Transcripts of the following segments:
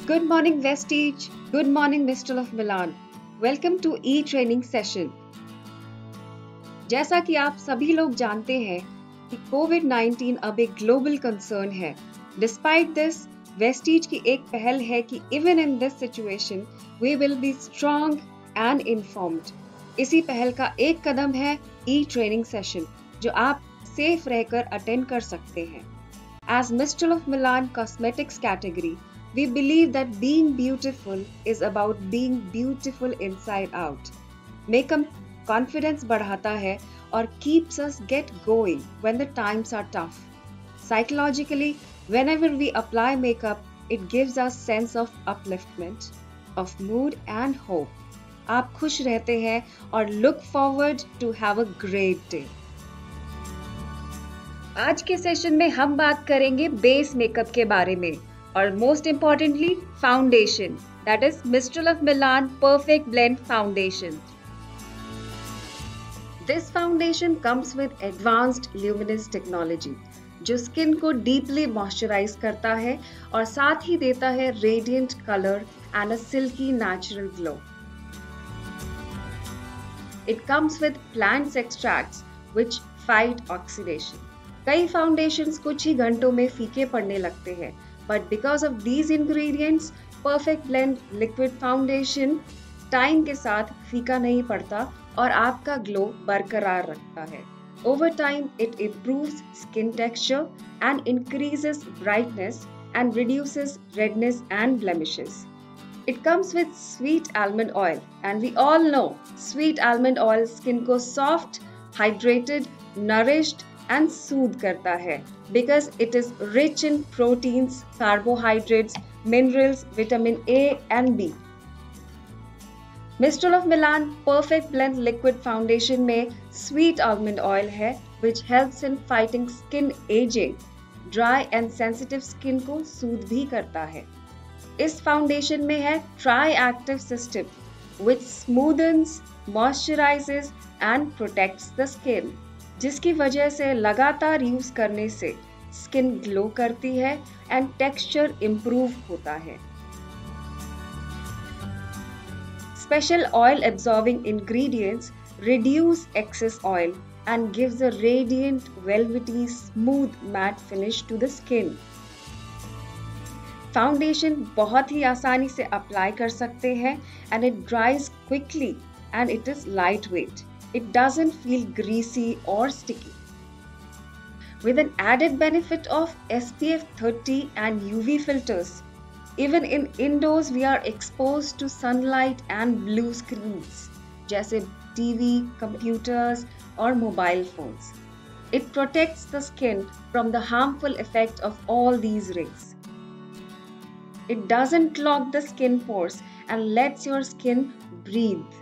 Good morning, Vestige. Good morning, Mr. of Milan. Welcome to e-training session. जैसा कि आप सभी लोग जानते हैं कि कोविड-19 अब एक ग्लोबल कंसर्न है. Despite this, Vestige की एक पहल है कि even in this situation, we will be strong and informed. इसी पहल का एक कदम है e-training session, जो आप सेफ रहकर अटेंड कर सकते हैं. As Mr. of Milan Cosmetics category, we believe that being beautiful is about being beautiful inside out. Makeup confidence बढ़ाता है और keeps us get going when the times are tough. Psychologically, whenever we apply makeup, it gives us sense of upliftment, of mood and hope. आप खुश रहते हैं और look forward to have a great day. आज के session में हम बात करेंगे बेस मेकअप के बारे में और most importantly foundation, that is Mistral of Milan perfect blend foundation. This foundation comes with advanced luminous technology जो स्किन को डीपली मॉइस्चराइज करता है और साथ ही देता है radiant colour and a silky natural glow. It comes with plants extracts which fight oxidation. कई फाउंडेशंस कुछ ही घंटों में फीके पड़ने लगते हैं, but because of these ingredients, perfect blend liquid foundation time के साथ फीका नहीं पड़ता और आपका ग्लो बरकरार रखता है. Over time, it improves skin texture and increases brightness and reduces redness and blemishes. It comes with sweet almond oil, and we all know sweet almond oil skin को soft, hydrated, nourished and soothe करता है because it is rich in proteins, carbohydrates, minerals, vitamin A and B. Mistral of Milan Perfect Blend Liquid Foundation में sweet almond oil है which helps in fighting skin aging. Dry and sensitive skin को soothe भी करता है. इस foundation में है Tri-Active System which smoothens, moisturizes and protects the skin. जिसकी वजह से लगातार यूज करने से स्किन ग्लो करती है एंड टेक्सचर इंप्रूव होता है. Special oil absorbing ingredients reduce excess oil and gives a radiant velvety smooth matte finish to the skin. Foundation बहुत ही आसानी से अप्लाई कर सकते हैं and it dries quickly and it is light weight. It doesn't feel greasy or sticky. With an added benefit of SPF 30 and UV filters, even in indoors we are exposed to sunlight and blue screens, जैसे TV, computers और mobile phones. It protects the skin from the harmful effect of all these rays. It doesn't clog the skin pores and lets your skin breathe.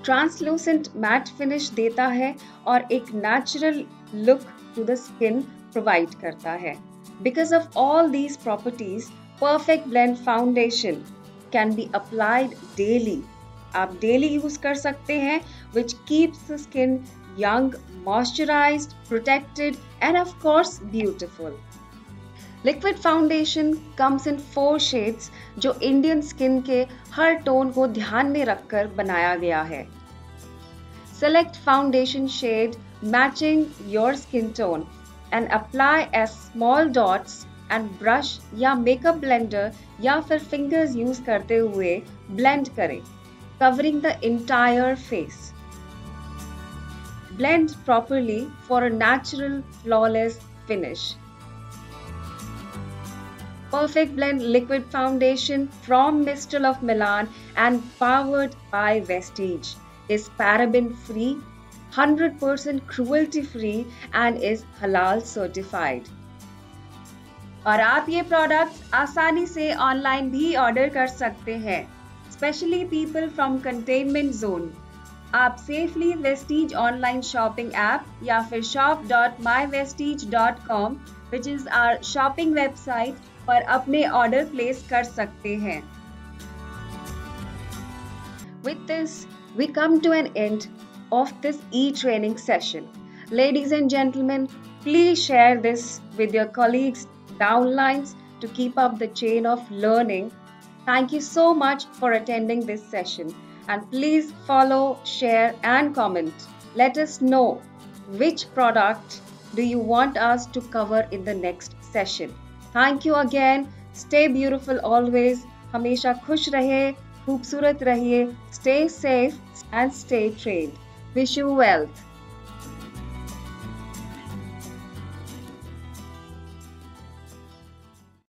Translucent matte finish देता है और एक natural look to the skin provide करता है. Because of all these properties, perfect blend foundation can be applied daily. आप daily use कर सकते हैं which keeps the skin young, moisturised, protected and of course beautiful. Liquid foundation comes in 4 shades जो Indian skin के हर tone को ध्यान में रखकर बनाया गया है. Select foundation shade matching your skin tone and apply as small dots and brush या makeup blender या फिर fingers use करते हुए blend करें, covering the entire face. Blend properly for a natural, flawless finish. Perfect Blend Liquid Foundation from Mistral of Milan and powered by Vestige is paraben free, 100% cruelty free and is halal certified. और आप ये products आसानी से online भी order कर सकते हैं, specially people from containment zone. आप safely Vestige online shopping app या फिर shop.myvestige.com which is our shopping website पर अपने ऑर्डर प्लेस कर सकते हैं. With this, we come to an end of this e-training session. Ladies and gentlemen, please share this with your colleagues, downlines, to keep up the chain of learning. Thank you so much for attending this session. And please follow, share, and comment. Let us know which product do you want us to cover in the next session. Thank you again. Stay beautiful always. हमेशा खुश रहिए, खूबसूरत रहिए. Stay safe and stay trained. Wish you wealth.